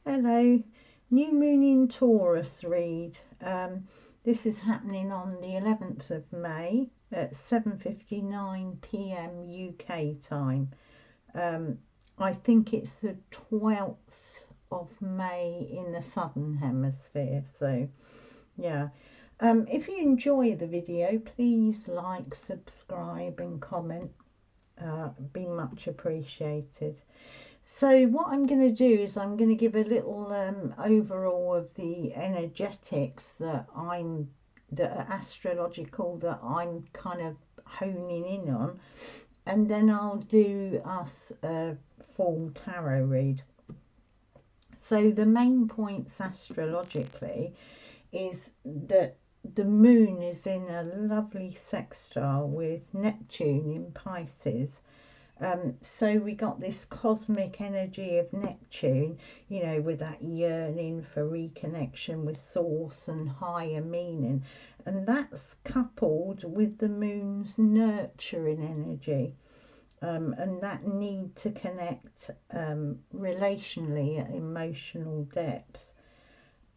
Hello, New Moon in Taurus read. This is happening on the 11th of May at 7:59 p.m. UK time. I think it's the 12th of May in the Southern Hemisphere. So, yeah. If you enjoy the video, please like, subscribe, and comment. Be much appreciated. So what I'm going to do is I'm going to give a little overall of the energetics that are astrological, that I'm kind of honing in on, and then I'll do us a full tarot read. So the main points astrologically is that the moon is in a lovely sextile with Neptune in Pisces. So we got this cosmic energy of Neptune, you know, with that yearning for reconnection with source and higher meaning. And that's coupled with the moon's nurturing energy, and that need to connect relationally at emotional depth.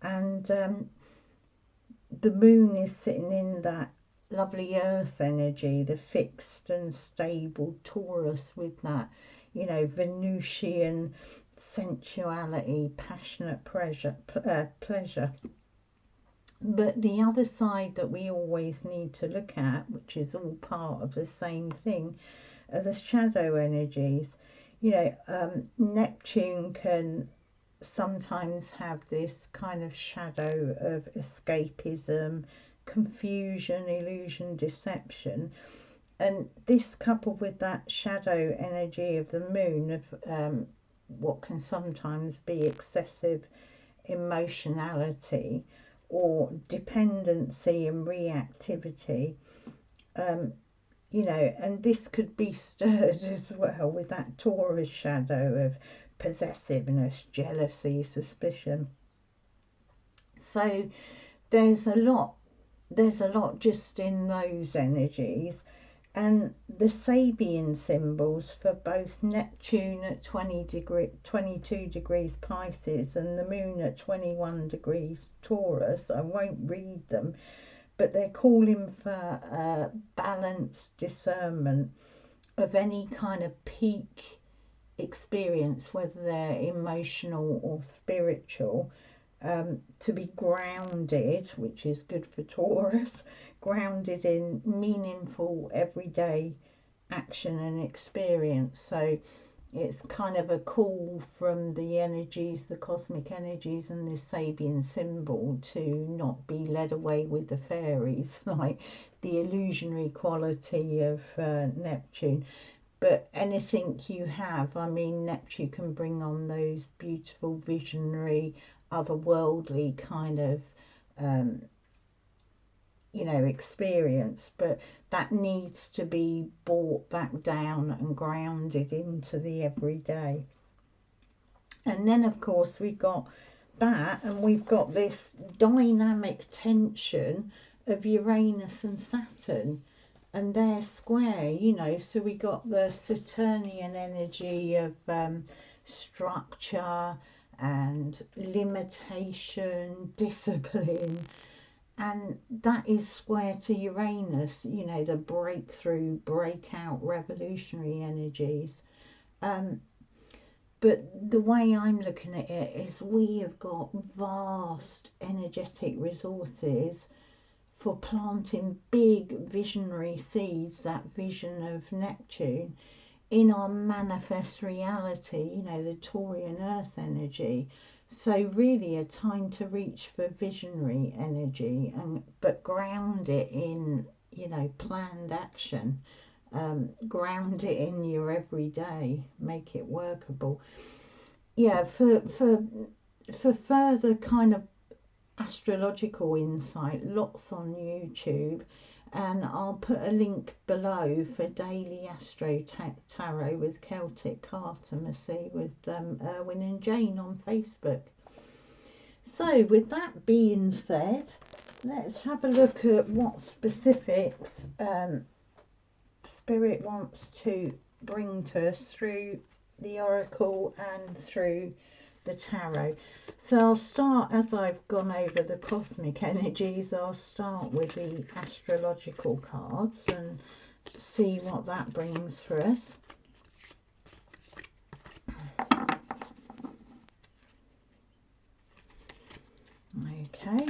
And the moon is sitting in that lovely earth energy, the fixed and stable Taurus, with that, you know, Venusian sensuality, passionate pleasure. But the other side that we always need to look at, which is all part of the same thing, are the shadow energies. You know, Neptune can sometimes have this kind of shadow of escapism, confusion, illusion, deception, and this coupled with that shadow energy of the moon of what can sometimes be excessive emotionality or dependency and reactivity, you know, and this could be stirred as well with that Taurus shadow of possessiveness, jealousy, suspicion. So there's a lot just in those energies. And the Sabian symbols for both Neptune at 22 degrees Pisces and the moon at 21 degrees Taurus, I won't read them, but they're calling for balanced discernment of any kind of peak experience, whether they're emotional or spiritual, to be grounded, which is good for Taurus, grounded in meaningful everyday action and experience. So it's kind of a call from the energies, the cosmic energies and the Sabian symbol, to not be led away with the fairies, like the illusionary quality of Neptune. But anything you have, I mean, Neptune can bring on those beautiful, visionary, otherworldly kind of, you know, experience, but that needs to be brought back down and grounded into the everyday. And then, of course, we've got that, and we've got this dynamic tension of Uranus and Saturn, and they're square, you know, so we got the Saturnian energy of structure and limitation, discipline, and that is square to Uranus, you know, the breakthrough, breakout, revolutionary energies. But the way I'm looking at it is we have got vast energetic resources for planting big visionary seeds, that vision of Neptune, in our manifest reality, you know, the Taurian earth energy. So really a time to reach for visionary energy, and but ground it in, you know, planned action. Ground it in your everyday, make it workable. Yeah, for further kind of astrological insight, lots on YouTube, and I'll put a link below for daily astro-tarot with Celtic Cartomancy with Erwin and Jane on Facebook. So with that being said, let's have a look at what specifics Spirit wants to bring to us through the Oracle and through the tarot. So I'll start, as I've gone over the cosmic energies, I'll start with the astrological cards and see what that brings for us. Okay.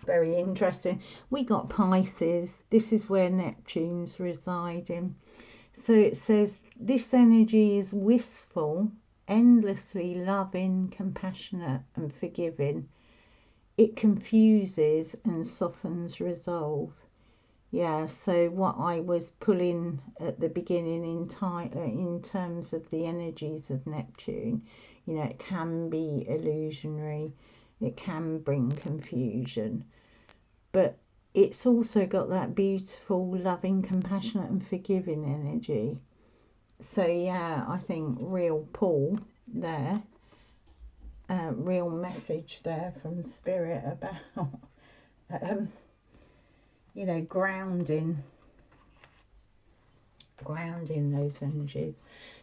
Very interesting. We got Pisces. This is where Neptune's residing. So it says this energy is wistful, endlessly loving, compassionate and forgiving. It confuses and softens resolve. Yeah, so what I was pulling at the beginning in terms of the energies of Neptune, you know, it can be illusionary, it can bring confusion, but it's also got that beautiful, loving, compassionate and forgiving energy. So yeah, I think real pull there, real message there from Spirit about you know, grounding those energies.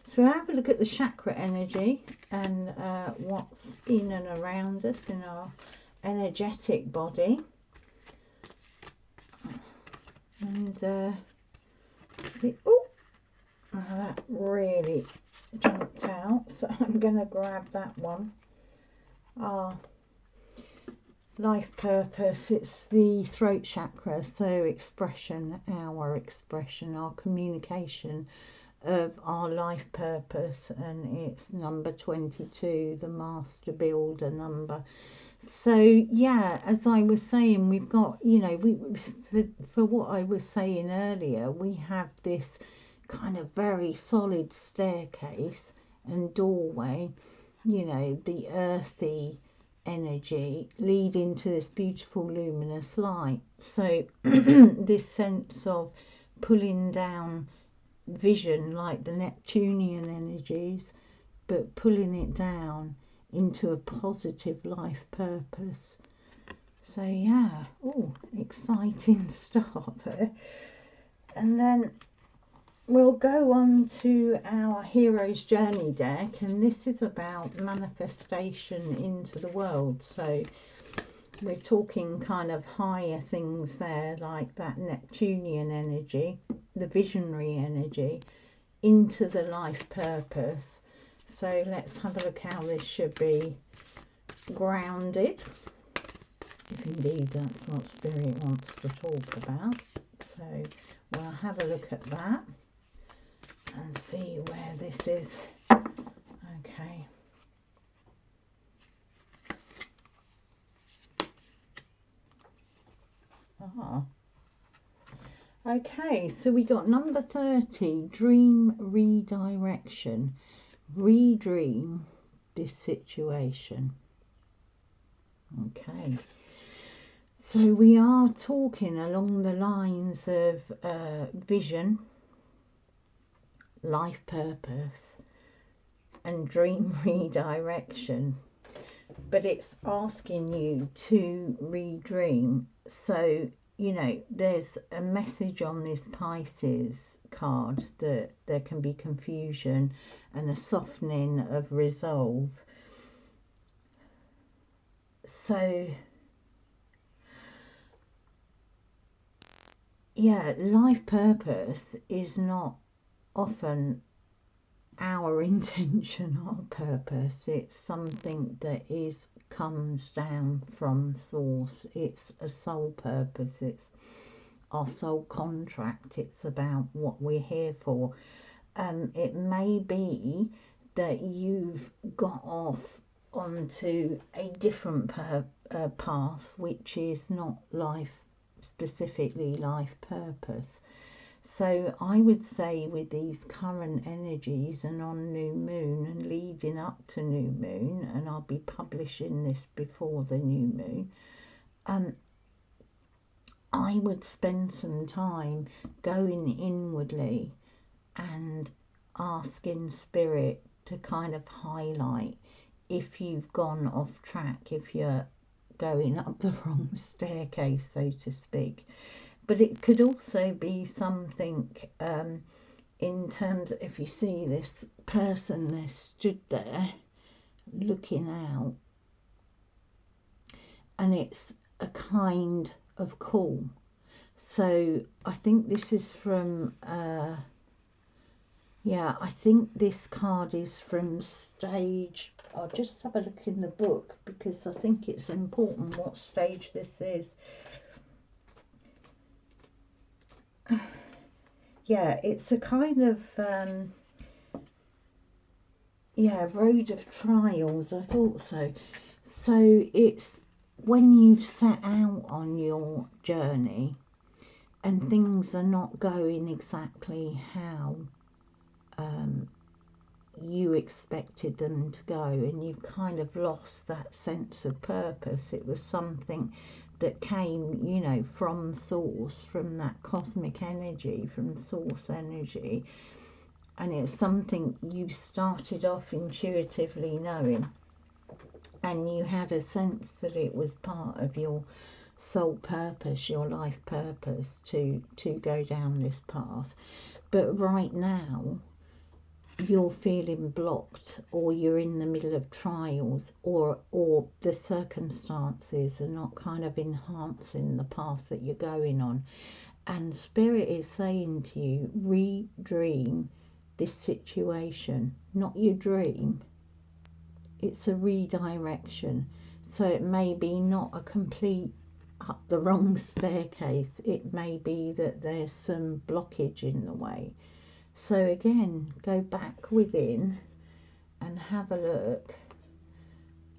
So we'll have a look at the chakra energy and what's in and around us in our energetic body. And see, oh, that really jumped out, so I'm going to grab that one. Life purpose, it's the throat chakra, so expression, our communication of our life purpose, and it's number 22, the master builder number. So yeah, as I was saying, we've got, you know, for what I was saying earlier, we have this kind of very solid staircase and doorway, you know, the earthy energy leading to this beautiful luminous light. So this sense of pulling down vision like the Neptunian energies, but pulling it down into a positive life purpose. So yeah, oh, exciting start there. And then we'll go on to our Hero's Journey deck, and this is about manifestation into the world. So we're talking kind of higher things there, like that Neptunian energy, the visionary energy, into the life purpose. So let's have a look how this should be grounded, if indeed that's what Spirit wants to talk about. So we'll have a look at that and see where this is. Okay. Okay, so we got number 30, dream redirection. Redream this situation. Okay, so we are talking along the lines of vision, life purpose and dream redirection, but it's asking you to redream. So, you know, there's a message on this Pisces card that there can be confusion and a softening of resolve. So yeah, life purpose is not often our intention or purpose. It's something that comes down from source. It's a soul purpose. It's our soul contract. It's about what we're here for. It may be that you've got off onto a different path, which is not specifically life purpose. So I would say with these current energies and on new moon and leading up to new moon, and I'll be publishing this before the new moon, I would spend some time going inwardly and asking Spirit to kind of highlight if you've gone off track, if you're going up the wrong staircase, so to speak. But it could also be something in terms of, if you see this person, they're stood there looking out, and it's a kind of call. So I think this is from yeah, I think this card is from stage, I'll just have a look in the book because I think it's important what stage this is. Yeah, it's a kind of yeah, road of trials, I thought so. So it's when you've set out on your journey and things are not going exactly how you expected them to go, and you've kind of lost that sense of purpose. It was something that came, you know, from source, from that cosmic energy, from source energy, and it's something you started off intuitively knowing, and you had a sense that it was part of your soul purpose, your life purpose, to go down this path. But right now you're feeling blocked, or you're in the middle of trials, or the circumstances are not kind of enhancing the path that you're going on, and Spirit is saying to you, re-dream this situation, not your dream. It's a redirection. So it may be not a complete up the wrong staircase, it may be that there's some blockage in the way. So again, go back within and have a look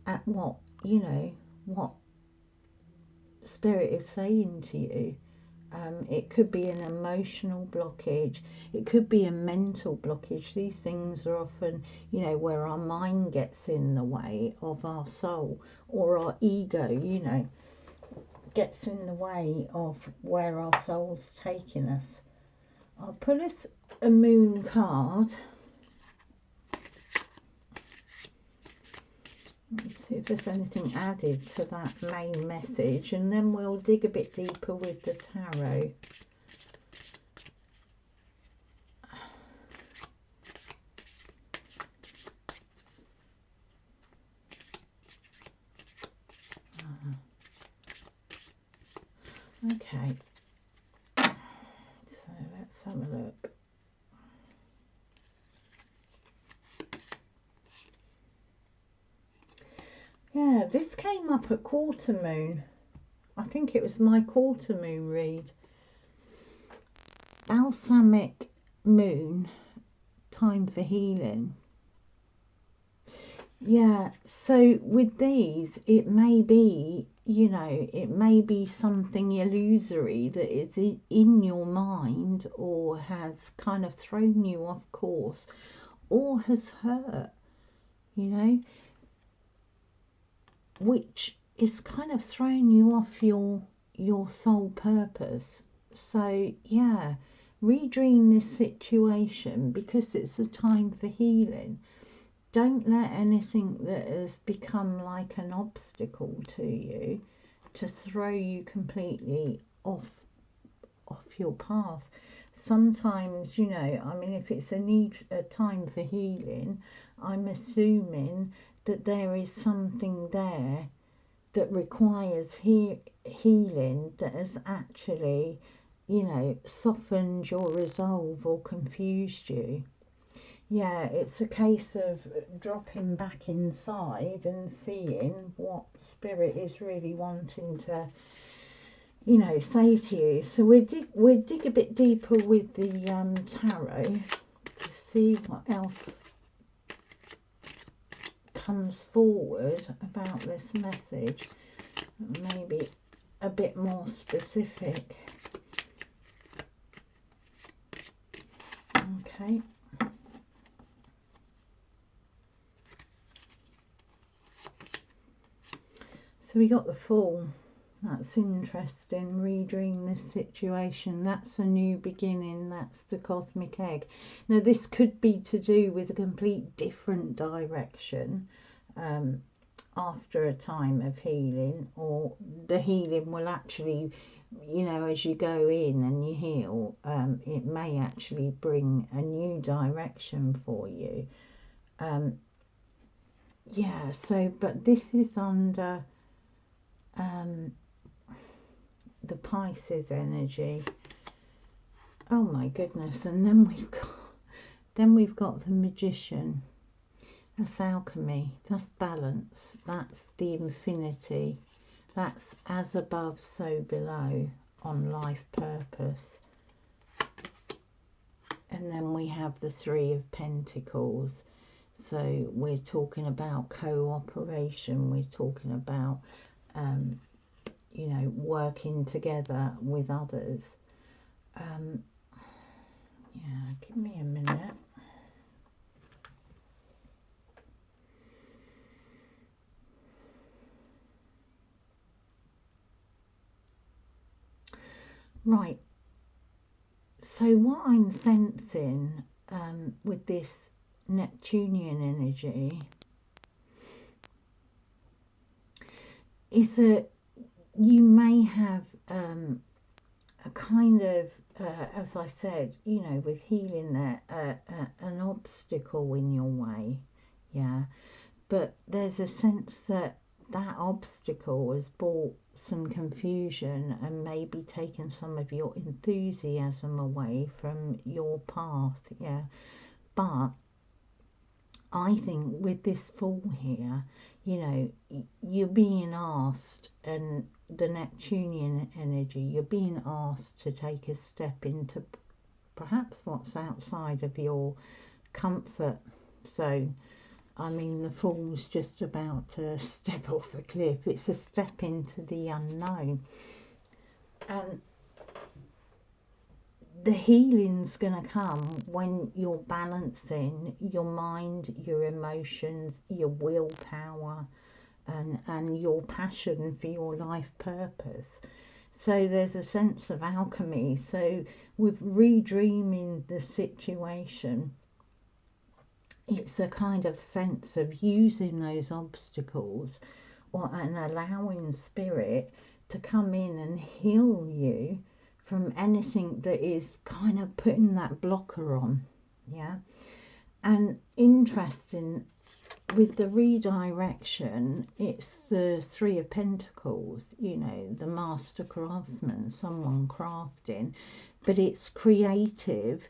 at what, you know, what Spirit is saying to you. It could be an emotional blockage. It could be a mental blockage. These things are often, you know, where our mind gets in the way of our soul, or our ego, you know, gets in the way of where our soul's taking us. I'll pull us a moon card. Let's see if there's anything added to that main message, and then we'll dig a bit deeper with the tarot. Okay, so let's have a look. Yeah, this came up at quarter moon. I think it was my quarter moon read. Balsamic moon, time for healing. Yeah, so with these, it may be, you know, it may be something illusory that is in your mind, or has kind of thrown you off course, or has hurt, you know, which is kind of thrown you off your soul purpose. So yeah, redream this situation because it's a time for healing. Don't let anything that has become like an obstacle to you to throw you completely off your path. Sometimes, you know, I mean, if it's a time for healing, I'm assuming that there is something there that requires healing that has actually, you know, softened your resolve or confused you. Yeah, it's a case of dropping back inside and seeing what Spirit is really wanting to, you know, say to you. So we'll dig a bit deeper with the tarot to see what else comes forward about this message, maybe a bit more specific. Okay. So we got the Fool. That's interesting. Redream this situation. That's a new beginning. That's the cosmic egg. Now this could be to do with a complete different direction. after a time of healing, or the healing will actually, you know, as you go in and you heal, it may actually bring a new direction for you. Yeah, so, but this is under the Pisces energy. Oh my goodness. And then we've got the Magician. That's alchemy, that's balance, that's the infinity, that's as above so below on life purpose. And then we have the Three of Pentacles. So we're talking about cooperation, we're talking about you know, working together with others. Yeah, give me a minute. Right, so what I'm sensing with this Neptunian energy is that you may have a kind of, as I said, you know, with healing there, an obstacle in your way, yeah, but there's a sense that that obstacle has brought some confusion and maybe taken some of your enthusiasm away from your path, yeah. But I think with this Fool here, you know, you're being asked, and the Neptunian energy, you're being asked to take a step into perhaps what's outside of your comfort zone. I mean, the Fool's just about to step off a cliff. It's a step into the unknown. And the healing's going to come when you're balancing your mind, your emotions, your willpower, and your passion for your life purpose. So there's a sense of alchemy. So with redreaming the situation, it's a kind of sense of using those obstacles and allowing spirit to come in and heal you from anything that is kind of putting that blocker on, yeah. And interesting, with the redirection, it's the Three of Pentacles, you know, the master craftsman, someone crafting, but it's creative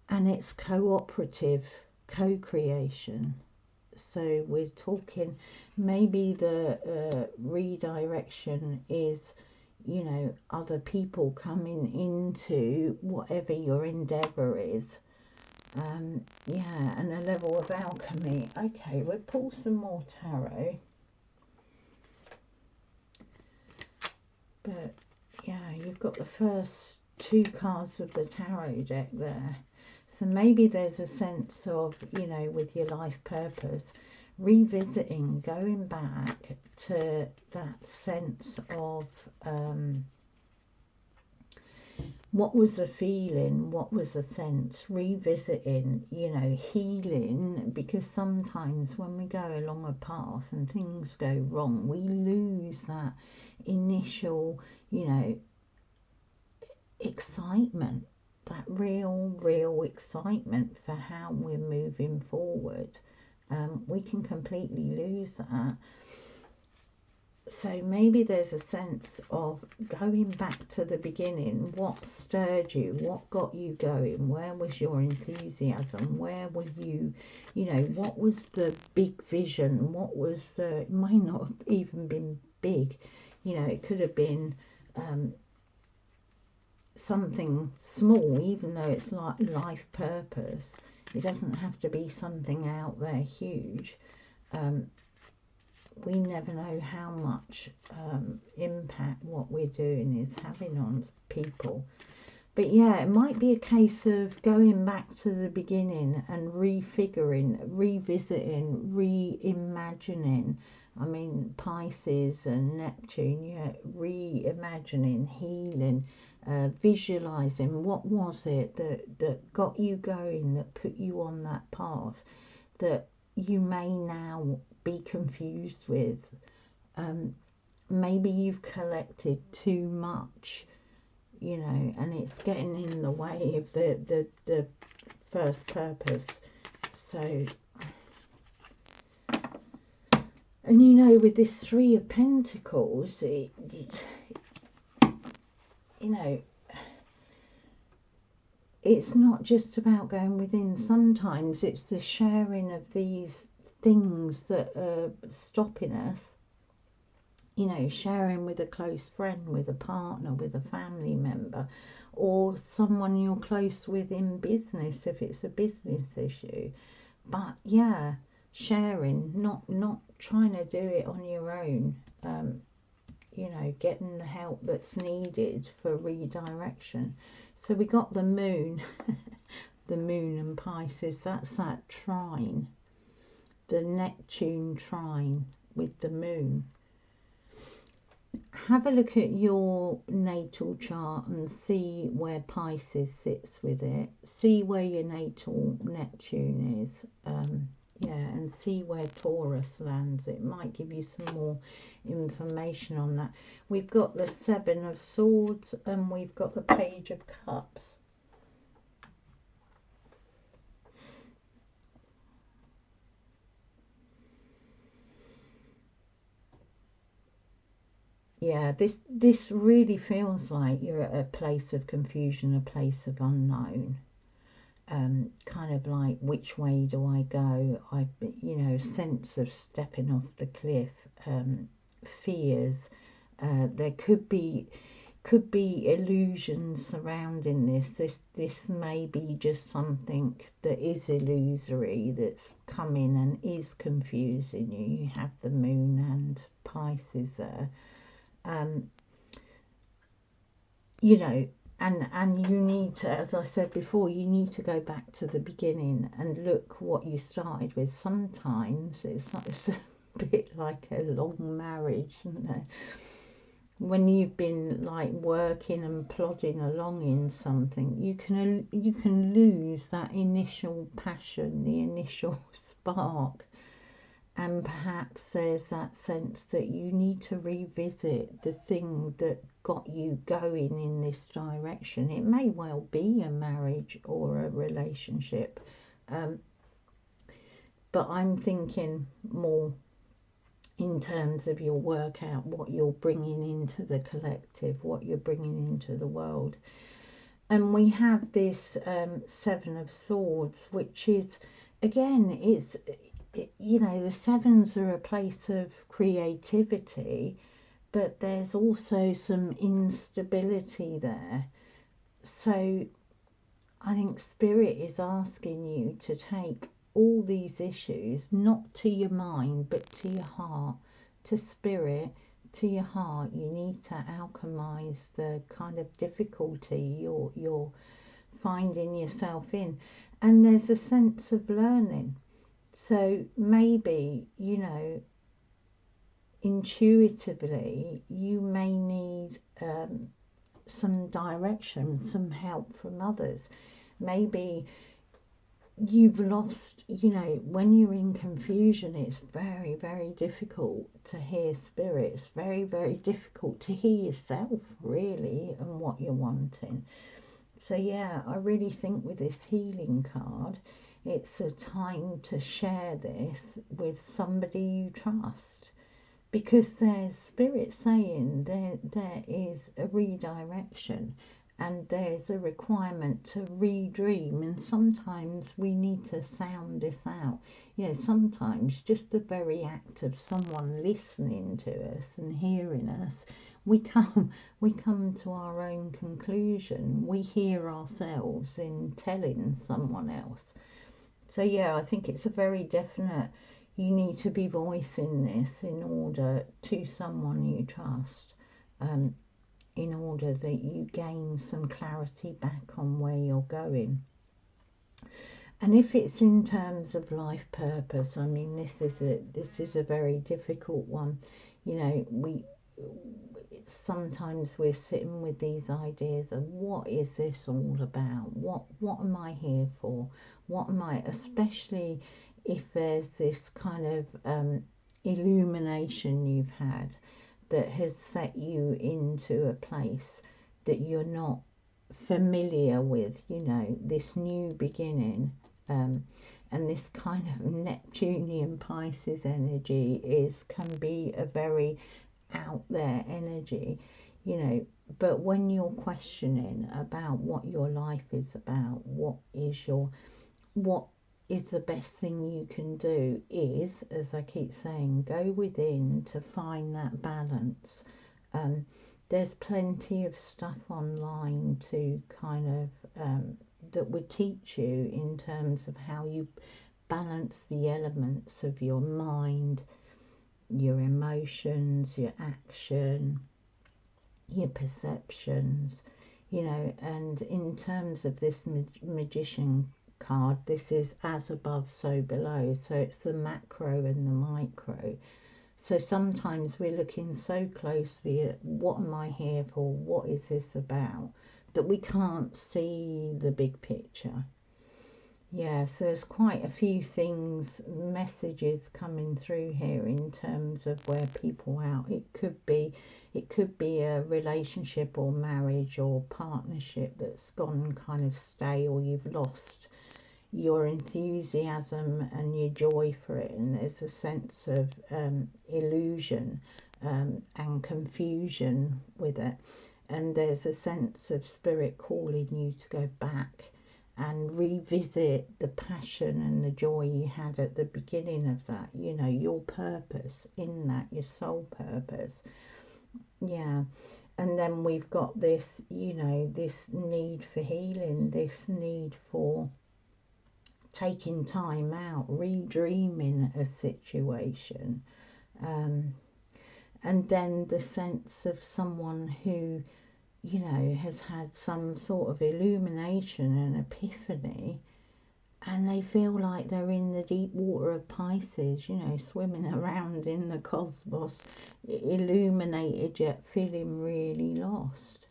and it's cooperative, co-creation. So we're talking, maybe the redirection is, you know, other people coming into whatever your endeavour is. Yeah, and a level of alchemy. Okay, we'll pull some more tarot. But yeah, you've got the first two cards of the tarot deck there. So maybe there's a sense of, you know, with your life purpose, revisiting, going back to that sense of what was the feeling, what was the sense, revisiting, you know, healing, because sometimes when we go along a path and things go wrong, we lose that initial, you know, excitement, that real excitement for how we're moving forward. We can completely lose that. So maybe there's a sense of going back to the beginning. What stirred you? What got you going? Where was your enthusiasm? Where were you, you know, what was the big vision? What was the, it might not have even been big, you know, it could have been something small, even though it's like life purpose. It doesn't have to be something out there huge. We never know how much impact what we're doing is having on people. But yeah, it might be a case of going back to the beginning and refiguring, revisiting, reimagining. I mean, Pisces and Neptune, yeah, reimagining, healing, visualizing. What was it that got you going, that put you on that path, that you may now be confused with. Maybe you've collected too much, you know, and it's getting in the way of the first purpose. So, and you know, with this Three of Pentacles, you know, it's not just about going within. Sometimes it's the sharing of these things that are stopping us, you know, sharing with a close friend, with a partner, with a family member, or someone you're close with in business if it's a business issue. But yeah, sharing, not trying to do it on your own. You know, getting the help that's needed for redirection. So we got the moon, the moon and Pisces, that's that trine, the Neptune trine with the moon. Have a look at your natal chart and see where Pisces sits with it. See where your natal Neptune is. Yeah, and see where Taurus lands. It might give you some more information on that. We've got the Seven of Swords and we've got the Page of Cups. Yeah, this really feels like you're at a place of confusion, a place of unknown. Kind of like, which way do I go? You know, sense of stepping off the cliff, fears. There could be illusions surrounding this. This may be just something that is illusory, that's coming and is confusing you. You have the moon and Pisces there. You know, and you need to, as I said before, you need to go back to the beginning and look what you started with. Sometimes it's a bit like a long marriage, you know, when you've been like working and plodding along in something, you can lose that initial passion, the initial spark. And perhaps there's that sense that you need to revisit the thing that got you going in this direction. It may well be a marriage or a relationship, but I'm thinking more in terms of your work out, what you're bringing into the collective, what you're bringing into the world. And we have this Seven of Swords, which is, again, you know, the sevens are a place of creativity, but there's also some instability there. So I think Spirit is asking you to take all these issues, not to your mind, but to your heart, to Spirit, to your heart. You need to alchemize the kind of difficulty you're finding yourself in. And there's a sense of learning. So maybe, you know, intuitively, you may need some direction, some help from others. Maybe you've lost, you know, when you're in confusion, it's very, very difficult to hear Spirit. It's very, very difficult to hear yourself, really, and what you're wanting. So yeah, I really think with this healing card, it's a time to share this with somebody you trust, because there's Spirit saying there is a redirection and there's a requirement to redream, and sometimes we need to sound this out. You know, sometimes just the very act of someone listening to us and hearing us, we come to our own conclusion. We hear ourselves in telling someone else. So yeah, I think it's a very definite, you need to be voicing this in order to someone you trust, in order that you gain some clarity back on where you're going. And if it's in terms of life purpose, I mean, this is a very difficult one. You know, sometimes we're sitting with these ideas of, what is this all about? What am I here for? What am I, especially if there's this kind of illumination you've had that has set you into a place that you're not familiar with, you know, this new beginning, and this kind of Neptunian Pisces energy can be a very out there energy, you know. But when you're questioning about what your life is about, what is the best thing you can do, is, as I keep saying, go within to find that balance. There's plenty of stuff online to kind of that would teach you in terms of how you balance the elements of your mind, your emotions, your action, your perceptions, you know. And in terms of this magician card, this is as above so below, so it's the macro and the micro. So sometimes we're looking so closely at what am I here for, what is this about, that we can't see the big picture. Yeah, so there's quite a few things, messages coming through here in terms of where people are out. It could be a relationship or marriage or partnership that's gone kind of stale. You've lost your enthusiasm and your joy for it, and there's a sense of illusion and confusion with it, and there's a sense of spirit calling you to go back and revisit the passion and the joy you had at the beginning of that, you know, your purpose in that, your soul purpose. Yeah. And then we've got this, you know, this need for healing, this need for taking time out, redreaming a situation, and then the sense of someone who, you know, has had some sort of illumination and epiphany, and they feel like they're in the deep water of Pisces, you know, swimming around in the cosmos, illuminated yet feeling really lost.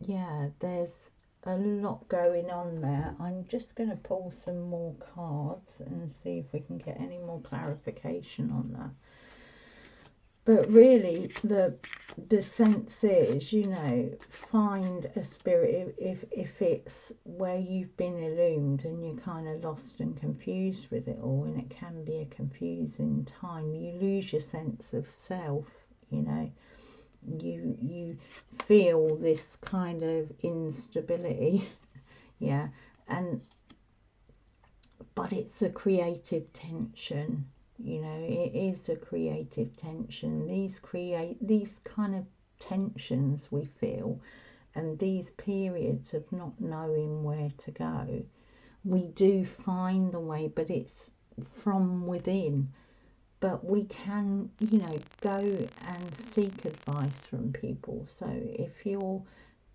Yeah, there's a lot going on there. I'm just going to pull some more cards and see if we can get any more clarification on that. But really, the sense is, you know, find a spirit. If it's where you've been illumined and you're kind of lost and confused with it all, and it can be a confusing time, you lose your sense of self, you know. You feel this kind of instability, yeah, but it's a creative tension, you know. It is a creative tension. These kind of tensions we feel, and these periods of not knowing where to go, we do find the way, but it's from within. But we can, you know, go and seek advice from people. So if you're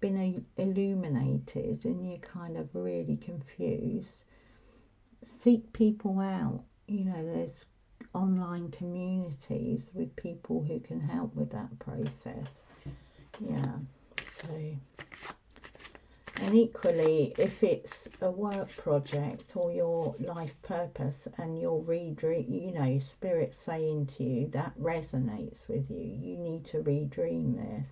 been illuminated and you're kind of really confused, seek people out. You know, there's online communities with people who can help with that process. Yeah, so... And equally, if it's a work project or your life purpose and you're you know, spirit saying to you that resonates with you, you need to redream this,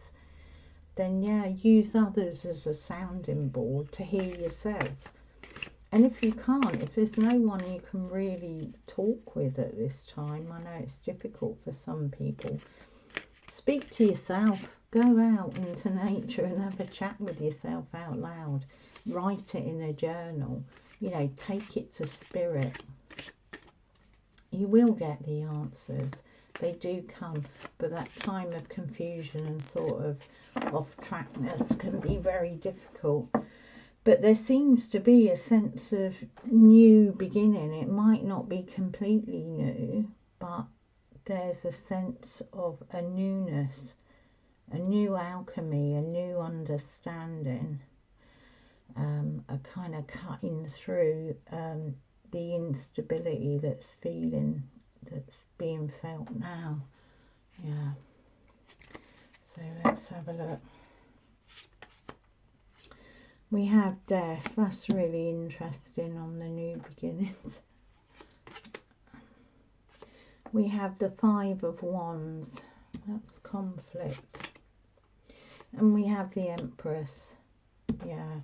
then yeah, use others as a sounding board to hear yourself. And if you can't, if there's no one you can really talk with at this time, I know it's difficult for some people, speak to yourself. Go out into nature and have a chat with yourself out loud. Write it in a journal. You know, take it to spirit. You will get the answers. They do come. But that time of confusion and sort of off-trackness can be very difficult. But there seems to be a sense of new beginning. It might not be completely new, but there's a sense of a newness, a new alchemy, a new understanding, a kind of cutting through the instability that's being felt now. Yeah. So let's have a look. We have death. That's really interesting on the new beginnings. We have the Five of Wands, that's conflict. And we have the Empress, yeah.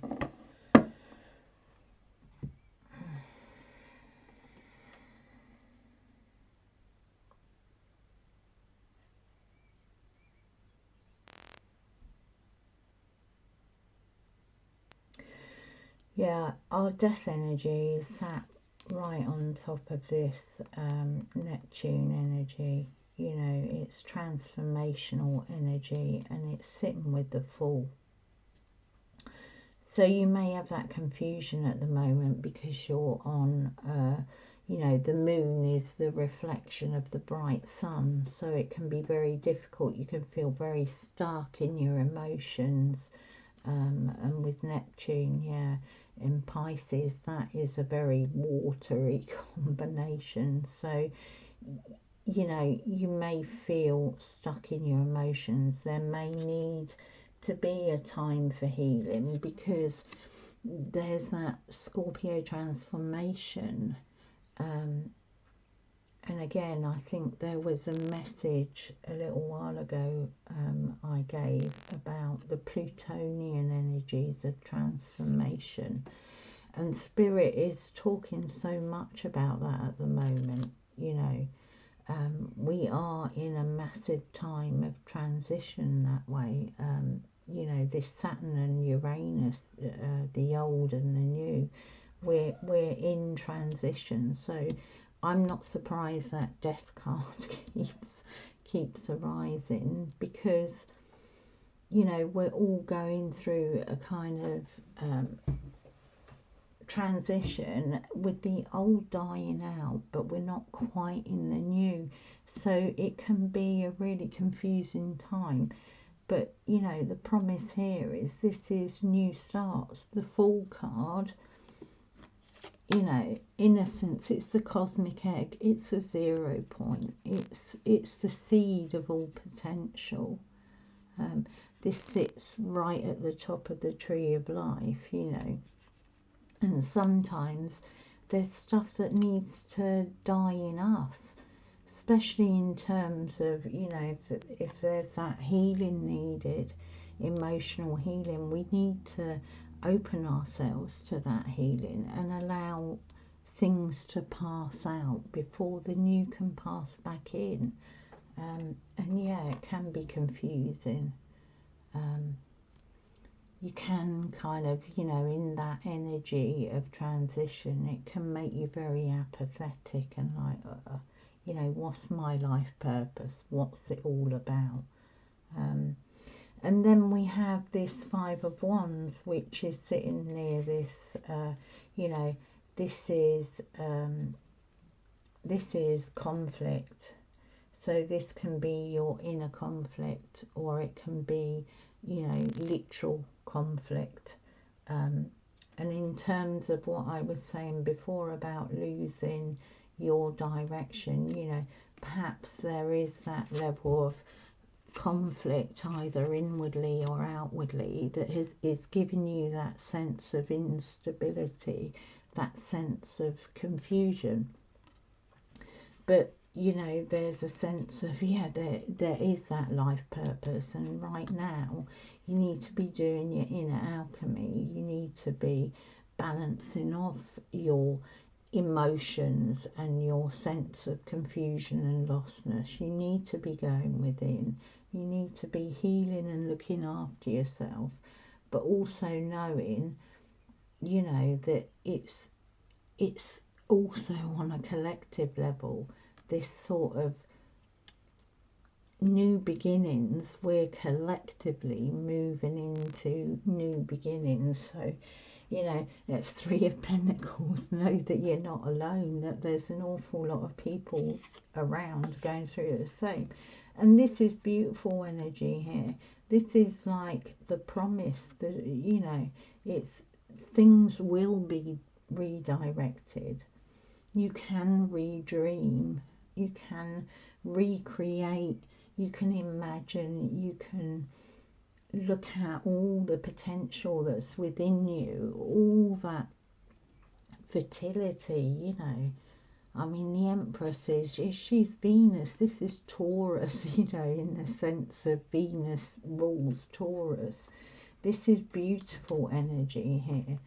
Yeah, our death energy is sat right on top of this Neptune energy. You know, it's transformational energy and it's sitting with the Fool. So you may have that confusion at the moment because you're on, you know, the moon is the reflection of the bright sun. So it can be very difficult. You can feel very stuck in your emotions. And with Neptune, yeah, in Pisces, that is a very watery combination. So, you know, you may feel stuck in your emotions. There may need to be a time for healing because there's that Scorpio transformation. And again, I think there was a message a little while ago I gave about the Plutonian energies of transformation. And Spirit is talking so much about that at the moment. You know, we are in a massive time of transition that way. You know, this Saturn and Uranus, the old and the new, we're in transition. So I'm not surprised that death card keeps arising because, you know, we're all going through a kind of transition with the old dying out, but we're not quite in the new. So it can be a really confusing time. But, you know, the promise here is this is new starts. The Fool card, you know, innocence, it's the cosmic egg, it's a 0 point, it's the seed of all potential. This sits right at the top of the tree of life, you know, and sometimes there's stuff that needs to die in us, especially in terms of, you know, if there's that healing needed, emotional healing, we need to open ourselves to that healing and allow things to pass out before the new can pass back in. And yeah, it can be confusing. You can kind of, you know, in that energy of transition, it can make you very apathetic and like, you know, what's my life purpose? What's it all about? And then we have this Five of Wands, which is sitting near this, you know, this is conflict. So this can be your inner conflict, or it can be, you know, literal conflict. And in terms of what I was saying before about losing your direction, you know, perhaps there is that level of conflict either inwardly or outwardly that is giving you that sense of instability, that sense of confusion. But, you know, there's a sense of, yeah, there is that life purpose, and right now you need to be doing your inner alchemy. You need to be balancing off your emotions and your sense of confusion and lostness. You need to be going within. You need to be healing and looking after yourself, but also knowing, you know, that it's also on a collective level, this sort of new beginnings. We're collectively moving into new beginnings. So, you know, that's Three of Pentacles. Know that you're not alone, that there's an awful lot of people around going through the same. And this is beautiful energy here. This is like the promise that, you know, it's things will be redirected. You can redream. You can recreate. You can imagine. You can look at all the potential that's within you, all that fertility, you know. I mean, the Empress she's Venus. This is Taurus, you know, in the sense of Venus rules Taurus. This is beautiful energy here.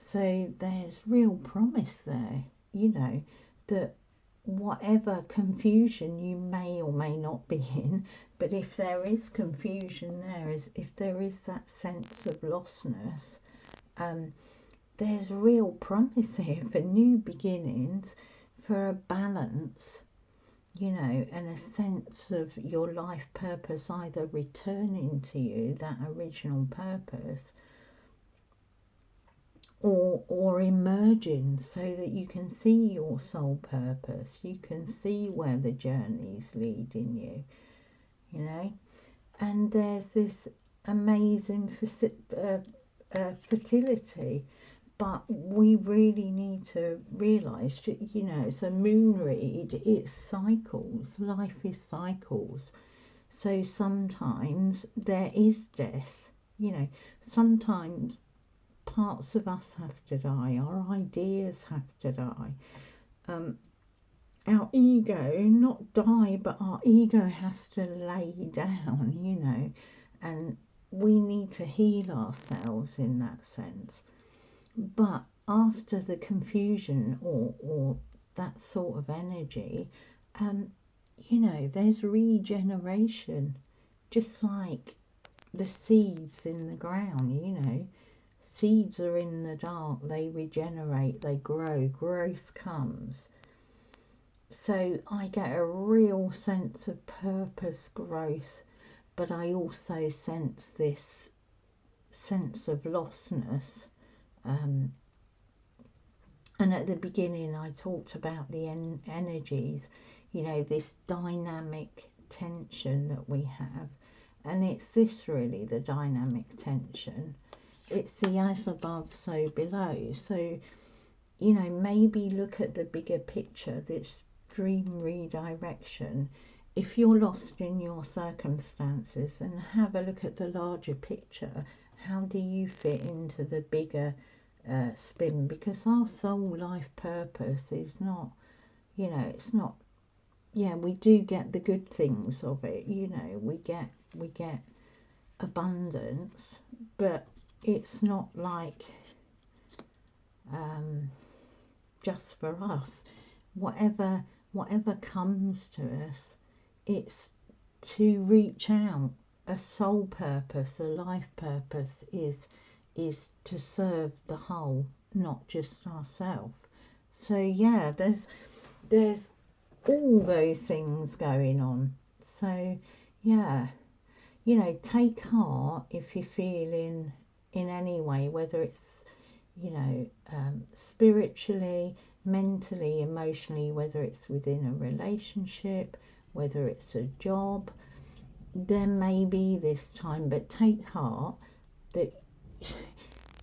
So there's real promise there, you know, that whatever confusion you may or may not be in, but if there is confusion there, if there is that sense of lostness, there's real promise here for new beginnings, for a balance, you know, and a sense of your life purpose either returning to you, that original purpose, or emerging, so that you can see your soul purpose, you can see where the journey's leading you, you know. And there's this amazing fertility, but we really need to realise, you know, it's a moon read, it's cycles, life is cycles. So sometimes there is death, you know, sometimes parts of us have to die, our ideas have to die, our ego, not die, but our ego has to lay down, you know, and we need to heal ourselves in that sense. But after the confusion or that sort of energy, you know, there's regeneration, just like the seeds in the ground, you know. Seeds are in the dark, they regenerate, they grow, growth comes. So I get a real sense of purpose, growth, but I also sense this sense of lostness. And at the beginning I talked about the energies, you know, this dynamic tension that we have. And it's this really, the dynamic tension. It's the as above, so below. So, you know, maybe look at the bigger picture, this dream redirection. If you're lost in your circumstances, and have a look at the larger picture, how do you fit into the bigger spin? Because our soul life purpose is not, you know, it's not, yeah, we do get the good things of it, you know, we get abundance, but it's not like just for us. Whatever comes to us, it's to reach out. A soul purpose, a life purpose is to serve the whole, not just ourselves. So yeah, there's all those things going on. So yeah, you know, take heart if you're feeling in any way, whether it's, you know, spiritually, mentally, emotionally, whether it's within a relationship, whether it's a job. There may be this time, but take heart that,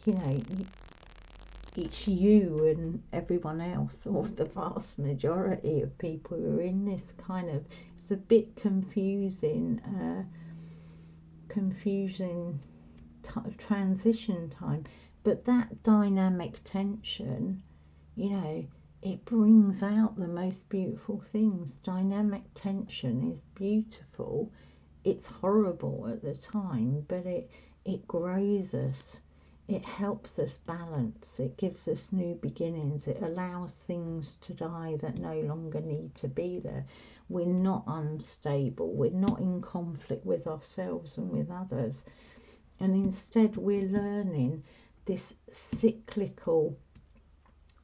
you know, it's you and everyone else, or the vast majority of people who are in this kind of, it's a bit confusing transition time, but that dynamic tension, you know, it brings out the most beautiful things. Dynamic tension is beautiful. It's horrible at the time, but it grows us. It helps us balance. It gives us new beginnings. It allows things to die that no longer need to be there. We're not unstable. We're not in conflict with ourselves and with others. And instead we're learning this cyclical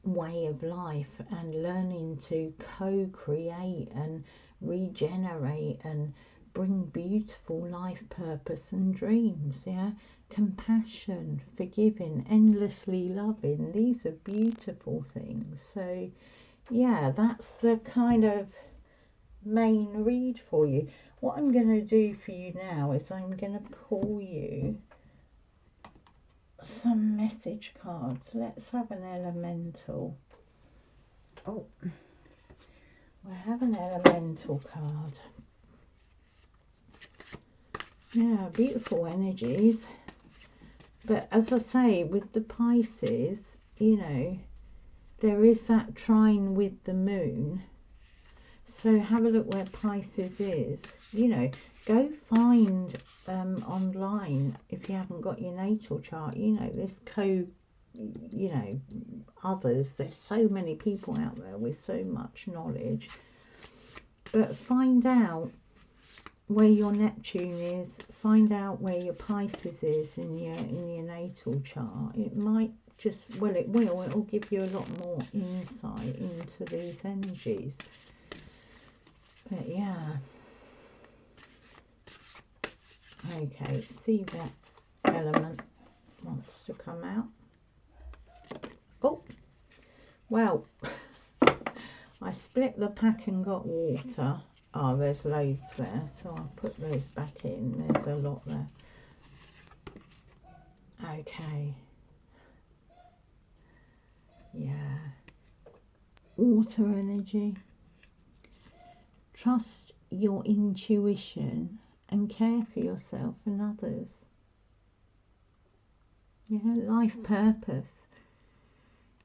way of life and learning to co-create and regenerate and bring beautiful life purpose and dreams. Yeah, compassion, forgiving, endlessly loving, these are beautiful things. So yeah, that's the kind of main read for you. What I'm going to do for you now is I'm going to pull you some message cards. Let's have an elemental. Oh, we'll have an elemental card. Yeah, beautiful energies. But as I say, with the Pisces, you know, there is that trine with the moon. So have a look where Pisces is. You know, go find online, if you haven't got your natal chart, you know, this you know, others. There's so many people out there with so much knowledge. But find out where your Neptune is. Find out where your Pisces is in your natal chart. It might just, well, it will. It will give you a lot more insight into these energies. But yeah. Okay, see what element wants to come out. Oh, well, I split the pack and got water. Oh, there's loads there, so I'll put those back in. There's a lot there. Okay. Yeah. Water energy. Trust your intuition and care for yourself and others. Yeah, life purpose.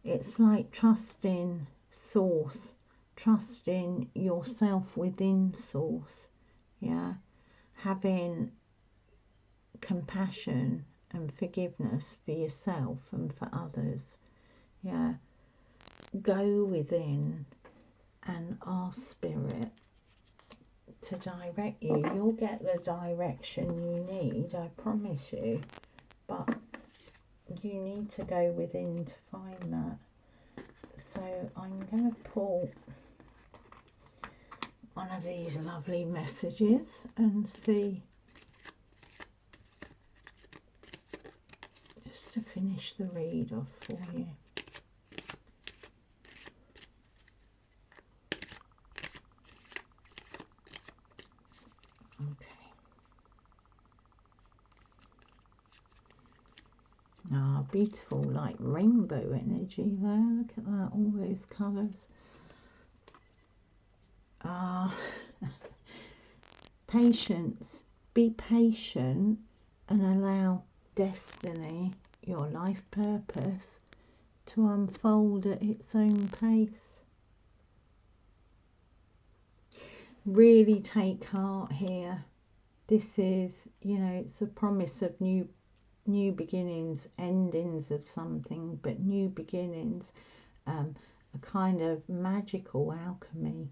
It's like trusting source, trusting yourself within source. Yeah, having compassion and forgiveness for yourself and for others. Yeah, go within and ask spirit to direct you. You'll get the direction you need, I promise you, but you need to go within to find that. So I'm going to pull one of these lovely messages and see, just to finish the read off for you. Okay. Ah, beautiful, like rainbow energy there. Look at that, all those colours. Ah, patience. Be patient and allow destiny, your life purpose, to unfold at its own pace. Really take heart here. This is, you know, it's a promise of new beginnings, endings of something, but new beginnings, a kind of magical alchemy,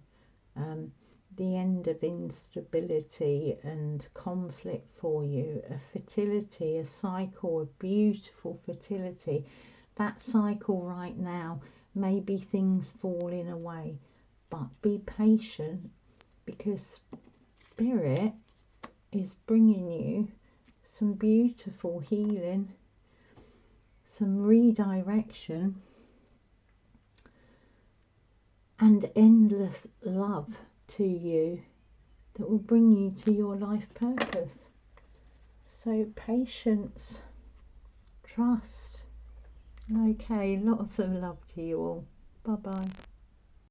the end of instability and conflict for you, a fertility, a cycle of beautiful fertility. That cycle right now, maybe things falling away, but be patient, because Spirit is bringing you some beautiful healing, some redirection, and endless love to you that will bring you to your life purpose. So patience, trust. Okay, lots of love to you all. Bye bye.